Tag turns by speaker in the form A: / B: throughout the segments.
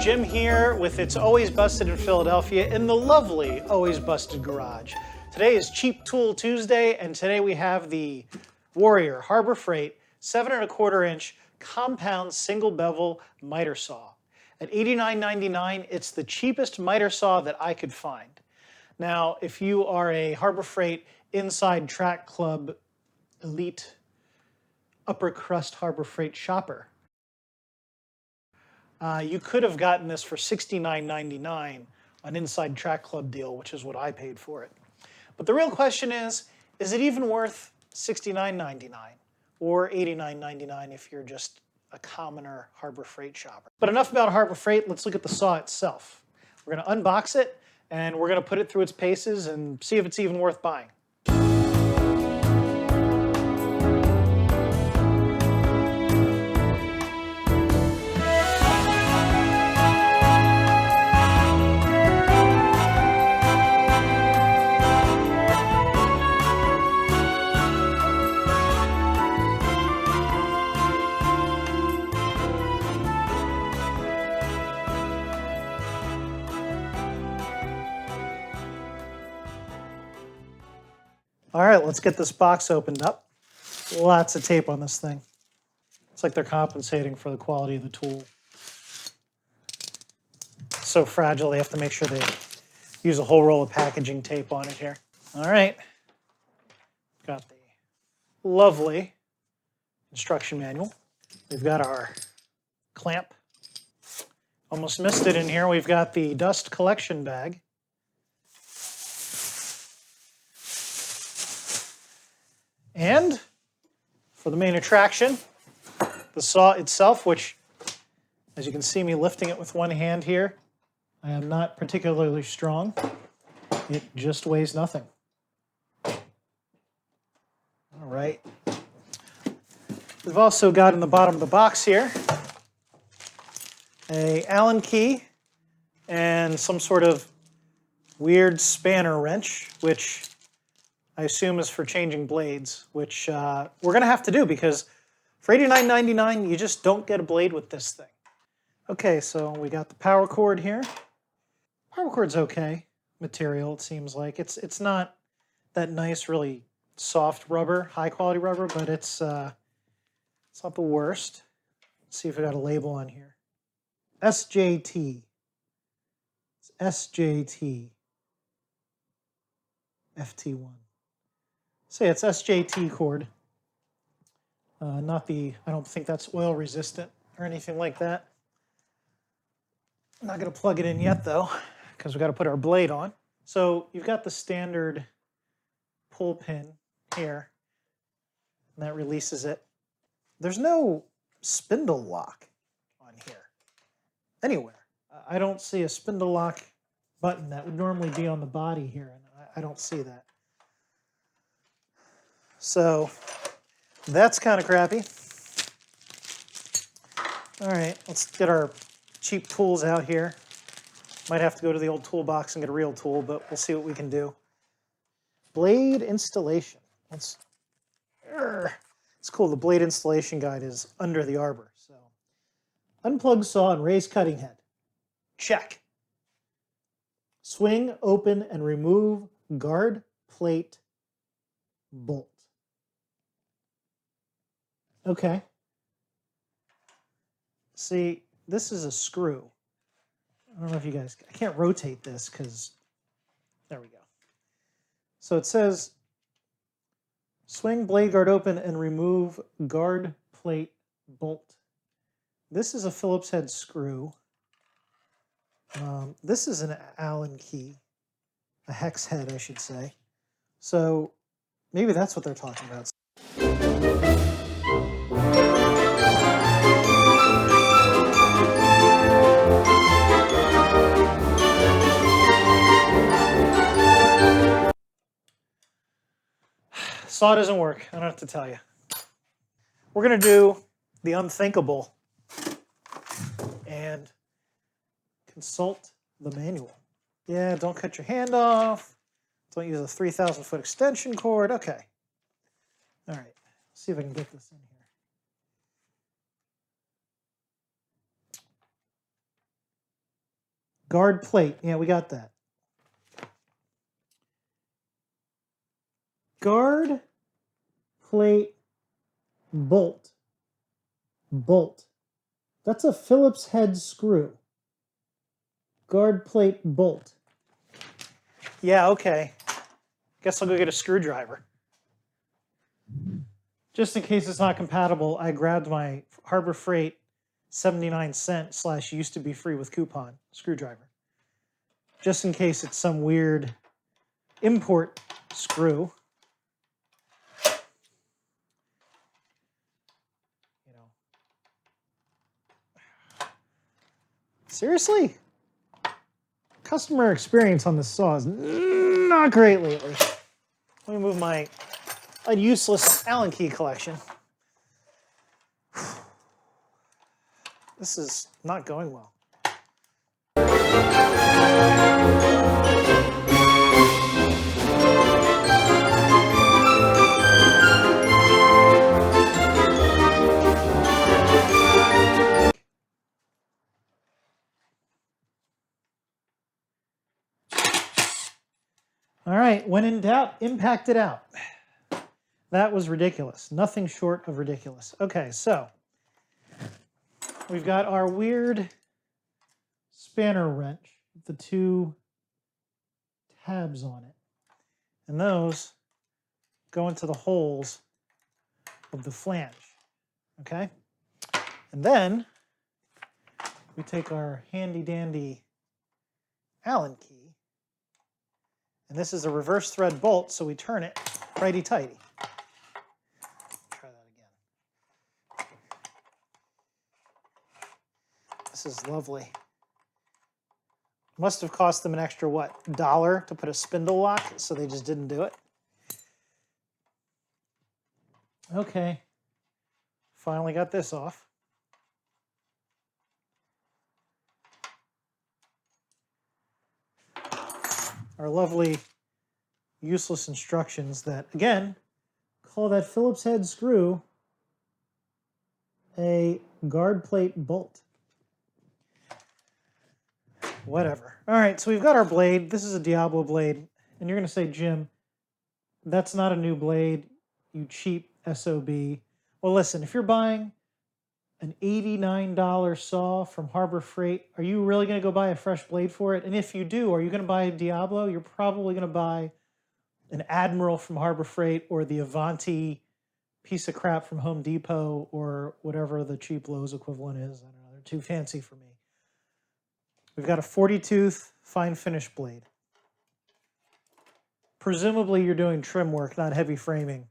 A: Jim here with It's Always Busted in Philadelphia in the lovely Always Busted garage. Today is Cheap Tool Tuesday, and today we have the Warrior Harbor Freight 7¼ inch compound single bevel miter saw. At $89.99, it's the cheapest miter saw that I could find. Now, if you are a Harbor Freight Inside Track Club elite upper crust Harbor Freight shopper, you could have gotten this for $69.99 on Inside Track Club deal, which is what I paid for it. But the real question is it even worth $69.99 or $89.99 if you're just a commoner Harbor Freight shopper? But enough about Harbor Freight, let's look at the saw itself. We're going to unbox it and we're going to put it through its paces and see if it's even worth buying. All right, let's get this box opened up. Lots of tape on this thing. It's like they're compensating for the quality of the tool. It's so fragile, they have to make sure they use a whole roll of packaging tape on it here. All right, got the lovely instruction manual. We've got our clamp. Almost missed it in here. We've got the dust collection bag. And for the main attraction, the saw itself, which, as you can see me lifting it with one hand here, I am not particularly strong. It just weighs nothing. All right. We've also got in the bottom of the box here an Allen key and some sort of weird spanner wrench, which I assume is for changing blades, which we're going to have to do because for $89.99, you just don't get a blade with this thing. Okay, so we got the power cord here. Power cord's okay material, it seems like. It's not that nice, really soft rubber, high quality rubber, but it's not the worst. Let's see if we got a label on here. SJT. It's SJT. FT1. Say it's SJT cord, not the, I don't think that's oil resistant or anything like that. I'm not going to plug it in yet though, because we've got to put our blade on. So you've got the standard pull pin here, and that releases it. There's no spindle lock on here, anywhere. I don't see a spindle lock button that would normally be on the body here, and I don't see that. So that's kind of crappy. All right, let's get our cheap tools out here. Might have to go to the old toolbox and get a real tool, but we'll see what we can do. Blade installation. It's cool. The blade installation guide is under the arbor. So unplug saw and raise cutting head. Check. Swing, open, and remove guard plate bolt. Okay. See, this is a screw. I don't know if you guys, I can't rotate this because, there we go. So it says, swing blade guard open and remove guard plate bolt. This is a Phillips head screw. This is an Allen key, a hex head, I should say. So maybe that's what they're talking about. Saw doesn't work, I don't have to tell you. We're going to do the unthinkable and consult the manual. Yeah, don't cut your hand off. Don't use a 3,000-foot extension cord. Okay. All right. Let's see if I can get this in here. Guard plate. Yeah, we got that. Guard plate bolt. Bolt. That's a Phillips head screw. Guard plate bolt. Yeah, okay. Guess I'll go get a screwdriver. Just in case it's not compatible, I grabbed my Harbor Freight 79-cent / used to be free with coupon screwdriver. Just in case it's some weird import screw. You know. Seriously? Customer experience on this saw is not great lately. Let me move my useless Allen key collection. This is not going well. All right, when in doubt, impact it out. That was ridiculous. Nothing short of ridiculous. Okay, so we've got our weird spanner wrench with the 2 tabs on it. And those go into the holes of the flange. Okay? And then we take our handy dandy Allen key. And this is a reverse thread bolt, so we turn it righty-tighty. Try that again. This is lovely. Must have cost them an extra, what, $1 to put a spindle lock, so they just didn't do it. Okay. Finally got this off. Our lovely useless instructions that, again, call that Phillips head screw a guard plate bolt. Whatever. All right, so we've got our blade. This is a Diablo blade. And you're going to say, Jim, that's not a new blade, you cheap SOB. Well, listen, if you're buying an $89 saw from Harbor Freight, are you really going to go buy a fresh blade for it? And if you do, are you going to buy a Diablo? You're probably going to buy an Admiral from Harbor Freight or the Avanti piece of crap from Home Depot or whatever the cheap Lowe's equivalent is. I don't know. They're too fancy for me. We've got a 40-tooth fine finish blade. Presumably you're doing trim work, not heavy framing,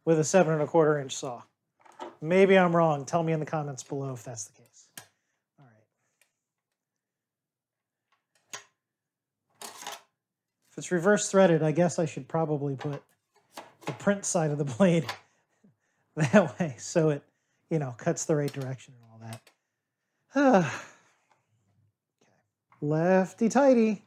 A: with a 7 1/4 inch saw. Maybe I'm wrong. Tell me in the comments below if that's the case. All right. If it's reverse threaded, I guess I should probably put the print side of the blade that way so it, you know, cuts the right direction and all that. Okay. Lefty tighty.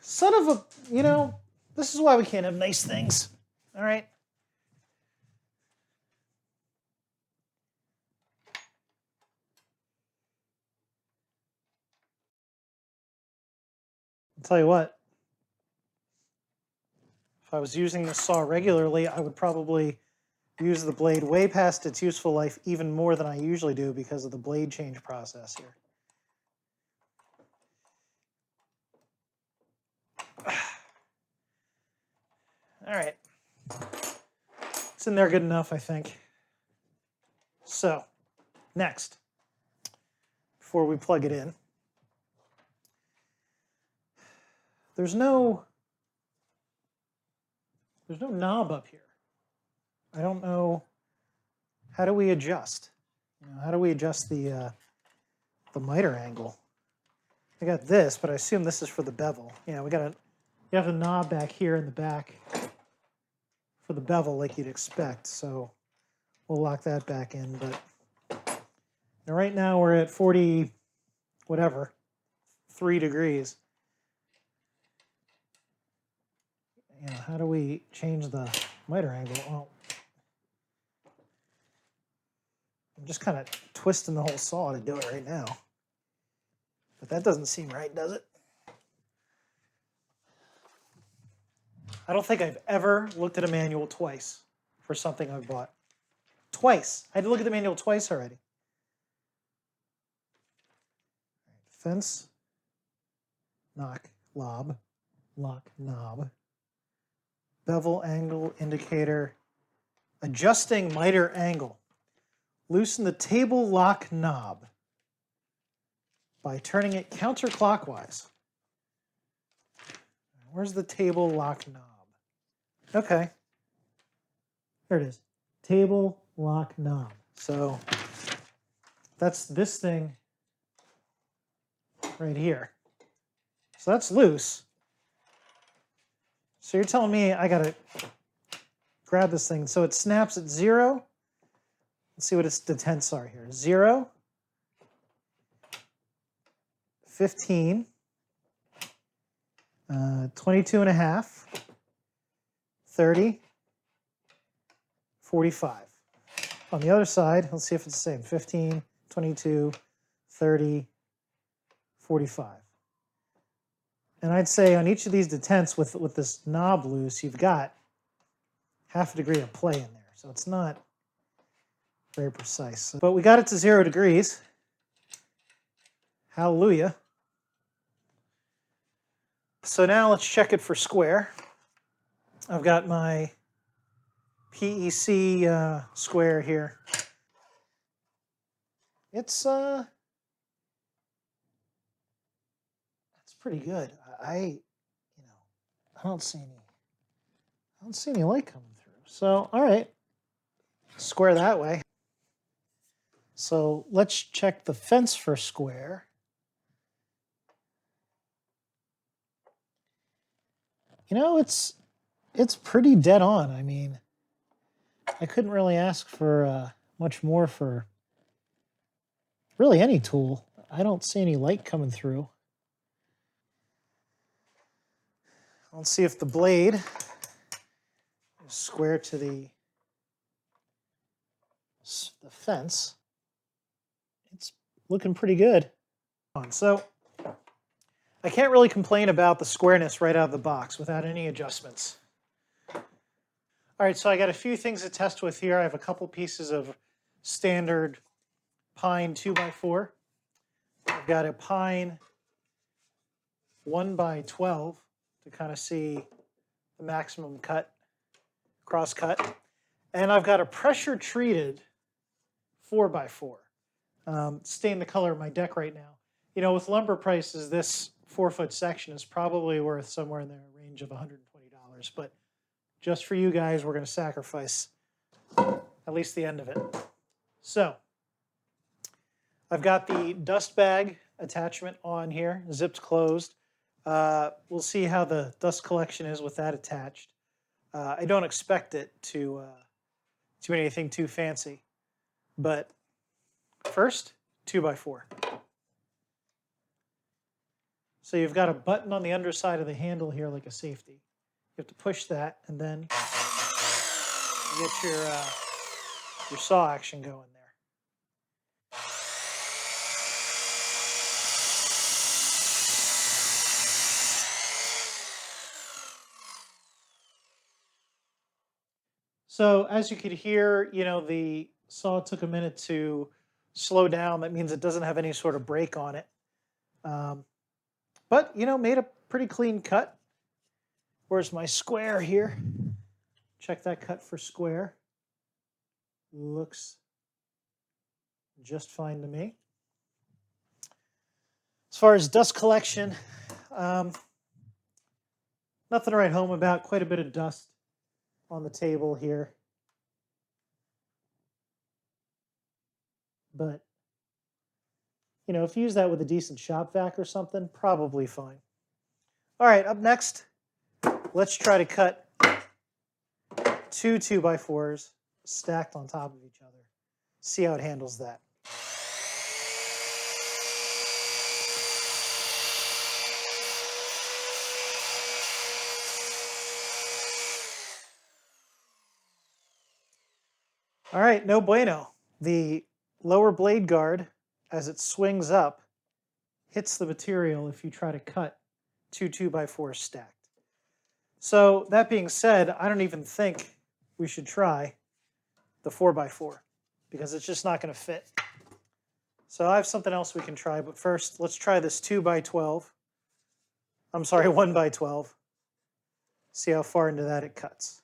A: Son of a, you know, this is why we can't have nice things. All right. I'll tell you what, if I was using this saw regularly, I would probably use the blade way past its useful life even more than I usually do because of the blade change process here. All right. It's in there good enough, I think. So, next, before we plug it in, there's no knob up here. I don't know, how do we adjust? You know, how do we adjust the miter angle? I got this, but I assume this is for the bevel. Yeah, you have a knob back here in the back for the bevel like you'd expect, so we'll lock that back in. But right now we're at 40, whatever, 3 degrees. You know, how do we change the miter angle? Well, I'm just kind of twisting the whole saw to do it right now. But that doesn't seem right, does it? I don't think I've ever looked at a manual twice for something I've bought. Twice. I had to look at the manual twice already. Fence, knock, lock, knob, bevel angle indicator, adjusting miter angle. Loosen the table lock knob by turning it counterclockwise. Where's the table lock knob? Okay. There it is. Table lock knob. So that's this thing right here. So that's loose. So you're telling me I gotta grab this thing. So it snaps at 0. Let's see what its detents are here. 0, 15, 22 and a half, 30, 45. On the other side, let's see if it's the same. 15, 22, 30, 45. And I'd say on each of these detents with this knob loose, you've got half a degree of play in there. So it's not very precise. But we got it to 0 degrees. Hallelujah. So now let's check it for square. I've got my PEC square here. It's that's pretty good. I don't see any light coming through. So all right, square that way. So let's check the fence for square. It's pretty dead on. I mean, I couldn't really ask for much more for really any tool. I don't see any light coming through. Let's see if the blade is square to the fence. It's looking pretty good. So I can't really complain about the squareness right out of the box without any adjustments. All right, so I got a few things to test with here. I have a couple pieces of standard pine 2x4. I've got a pine 1x12 to kind of see the maximum cut, cross cut. And I've got a pressure treated 4x4. Staying the color of my deck right now. You know, with lumber prices, this 4-foot section is probably worth somewhere in the range of $120. But just for you guys, we're going to sacrifice at least the end of it. So I've got the dust bag attachment on here, zipped closed. We'll see how the dust collection is with that attached. I don't expect it to do anything too fancy. But first, 2x4. So you've got a button on the underside of the handle here like a safety. You have to push that, and then you get your saw action going there. So as you could hear, the saw took a minute to slow down. That means it doesn't have any sort of brake on it. But, made a pretty clean cut. Where's my square here? Check that cut for square. Looks just fine to me. As far as dust collection, nothing to write home about. Quite a bit of dust on the table here. But, if you use that with a decent shop vac or something, probably fine. All right, up next, let's try to cut 2 2x4s stacked on top of each other. See how it handles that. All right, no bueno. The lower blade guard, as it swings up, hits the material if you try to cut two 2x4s stacked. So that being said, I don't even think we should try the 4x4 because it's just not going to fit. So I have something else we can try, but first let's try this 2x12. I'm sorry, 1x12. See how far into that it cuts.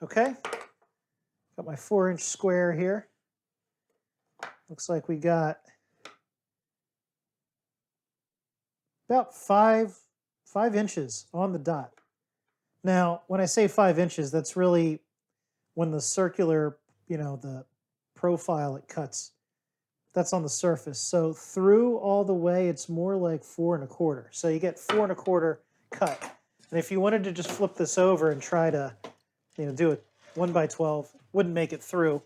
A: Okay, got my 4-inch square here. Looks like we got about 5 inches on the dot. Now, when I say 5 inches, that's really when the circular, the profile it cuts, that's on the surface. So through all the way, it's more like 4 1/4. So you get 4 1/4 cut. And if you wanted to just flip this over and try to, do it 1x12, wouldn't make it through.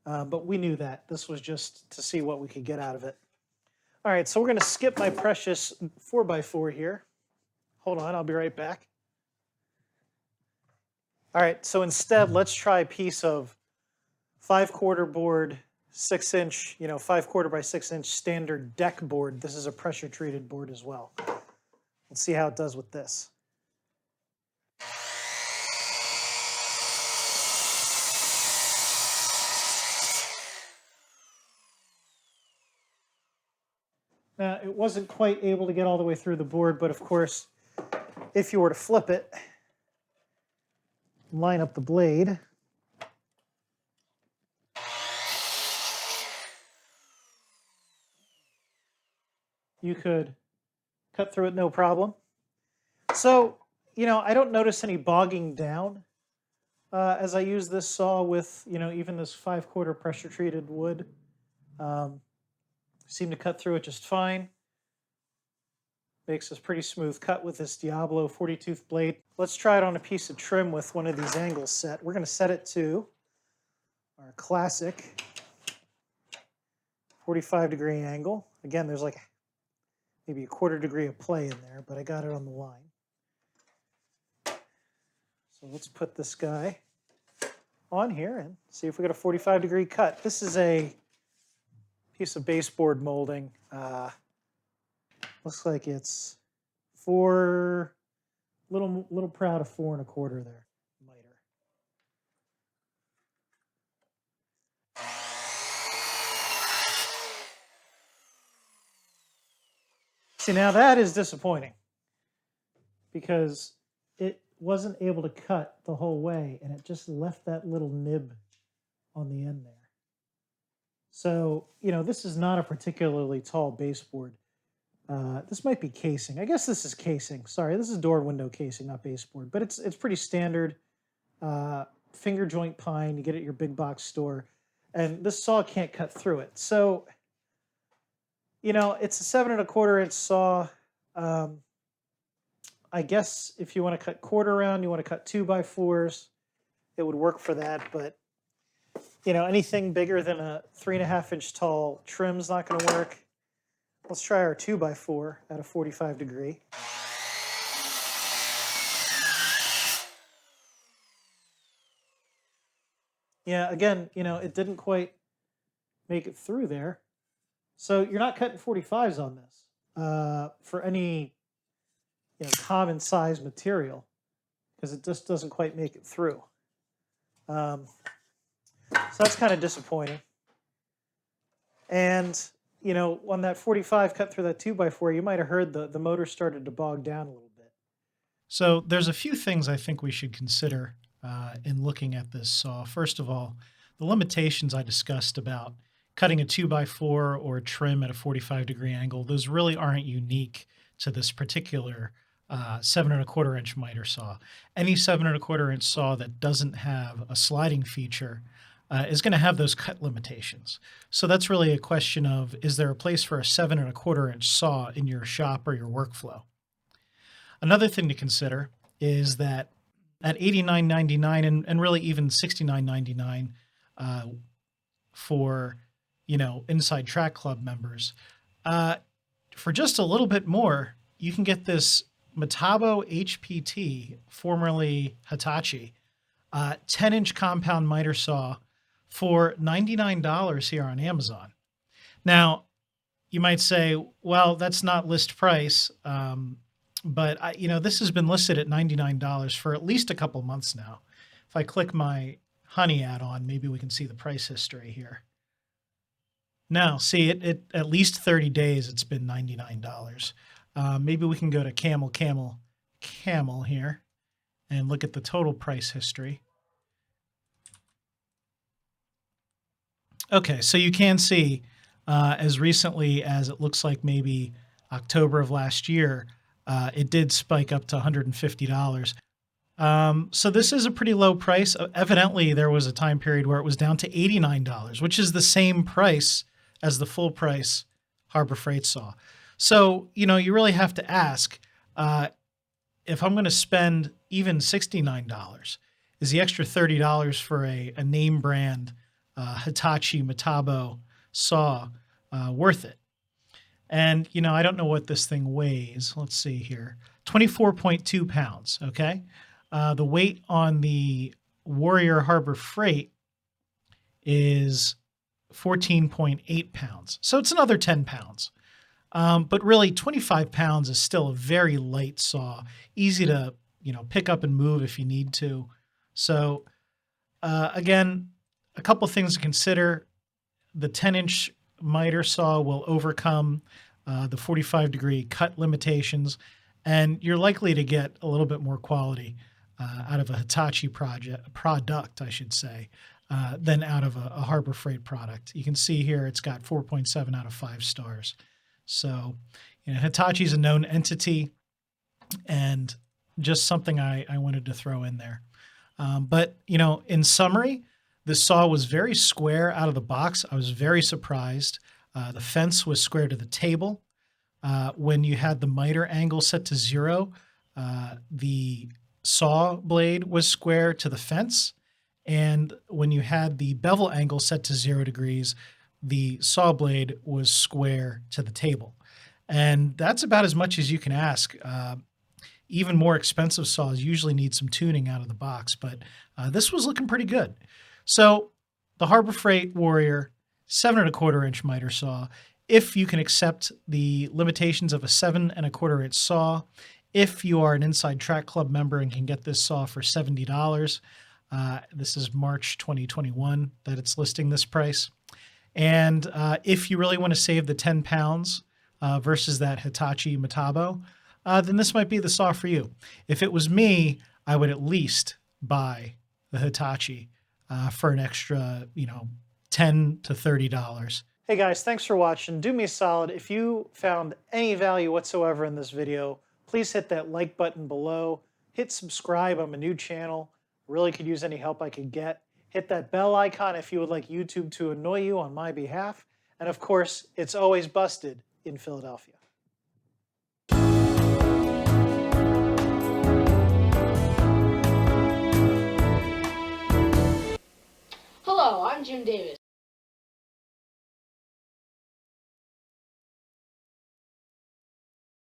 A: But we knew that. This was just to see what we could get out of it. All right, so we're going to skip my precious 4x4 here. Hold on, I'll be right back. All right, so instead, let's try a piece of 5/4 board, 6-inch, 5/4 by 6-inch standard deck board. This is a pressure-treated board as well. Let's see how it does with this. Now, it wasn't quite able to get all the way through the board, but of course, if you were to flip it, line up the blade, you could cut through it no problem. So, I don't notice any bogging down as I use this saw with, even this 5/4 pressure-treated wood. Seem to cut through it just fine. Makes a pretty smooth cut with this Diablo 40-tooth blade. Let's try it on a piece of trim with one of these angles set. We're going to set it to our classic 45-degree angle. Again, there's like maybe a 1/4 degree of play in there, but I got it on the line. So let's put this guy on here and see if we get a 45-degree cut. This is a piece of baseboard molding. Looks like it's little proud of 4 1/4 there, miter. See, now that is disappointing because it wasn't able to cut the whole way and it just left that little nib on the end there. So, this is not a particularly tall baseboard. This might be casing. I guess this is casing. Sorry, this is door window casing, not baseboard. But it's pretty standard finger joint pine. You get it at your big box store. And this saw can't cut through it. So, it's a 7 1/4-inch saw. I guess if you want to cut quarter round, you want to cut 2x4s, it would work for that. But anything bigger than a 3.5-inch tall trim's not going to work. Let's try our 2x4 at a 45-degree. Yeah, again, it didn't quite make it through there. So you're not cutting 45s on this for any common size material because it just doesn't quite make it through. So that's kind of disappointing. And, on that 45 cut through that 2x4, you might have heard the motor started to bog down a little bit.
B: So there's a few things I think we should consider in looking at this saw. First of all, the limitations I discussed about cutting a 2x4 or trim at a 45-degree angle, those really aren't unique to this particular 7 1/4-inch miter saw. Any 7 1/4-inch saw that doesn't have a sliding feature is going to have those cut limitations. So that's really a question of, is there a place for a 7 1/4-inch saw in your shop or your workflow? Another thing to consider is that at $89.99 and really even $69.99 for Inside Track Club members, for just a little bit more, you can get this Metabo HPT, formerly Hitachi, 10-inch compound miter saw for $99 here on Amazon. Now, you might say, well, that's not list price, but this has been listed at $99 for at least a couple months now. If I click my Honey add-on, maybe we can see the price history here. Now, see, it at least 30 days it's been $99. Maybe we can go to Camel here and look at the total price history. Okay, so you can see as recently as it looks like maybe October of last year, it did spike up to $150. So this is a pretty low price. Evidently, there was a time period where it was down to $89, which is the same price as the full price Harbor Freight saw. So, you really have to ask, if I'm going to spend even $69, is the extra $30 for a name brand Hitachi Metabo saw worth it? And, I don't know what this thing weighs. Let's see here. 24.2 pounds, okay? The weight on the Warrior Harbor Freight is 14.8 pounds. So it's another 10 pounds. But really, 25 pounds is still a very light saw, easy to, pick up and move if you need to. So, again, a couple things to consider. The 10-inch miter saw will overcome the 45-degree cut limitations, and you're likely to get a little bit more quality out of a Hitachi product, I should say, than out of a Harbor Freight product. You can see here it's got 4.7 out of 5 stars. So, Hitachi is a known entity, and just something I wanted to throw in there. But, in summary, the saw was very square out of the box. I was very surprised. The fence was square to the table. When you had the miter angle set to 0, the saw blade was square to the fence. And when you had the bevel angle set to 0 degrees, the saw blade was square to the table. And that's about as much as you can ask. Even more expensive saws usually need some tuning out of the box, but this was looking pretty good. So the Harbor Freight Warrior 7 1/4 inch miter saw, if you can accept the limitations of a 7 1/4 inch saw, if you are an Inside Track Club member and can get this saw for $70, this is March 2021 that it's listing this price. And if you really want to save the 10 pounds versus that Hitachi Metabo, then this might be the saw for you. If it was me, I would at least buy the Hitachi for an extra, $10 to $30.
A: Hey guys, thanks for watching. Do me a solid. If you found any value whatsoever in this video, please hit that like button below. Hit subscribe. I'm a new channel. Really could use any help I could get. Hit that bell icon if you would like YouTube to annoy you on my behalf. And of course, it's always busted in Philadelphia.
C: Hello, I'm Jim Davis.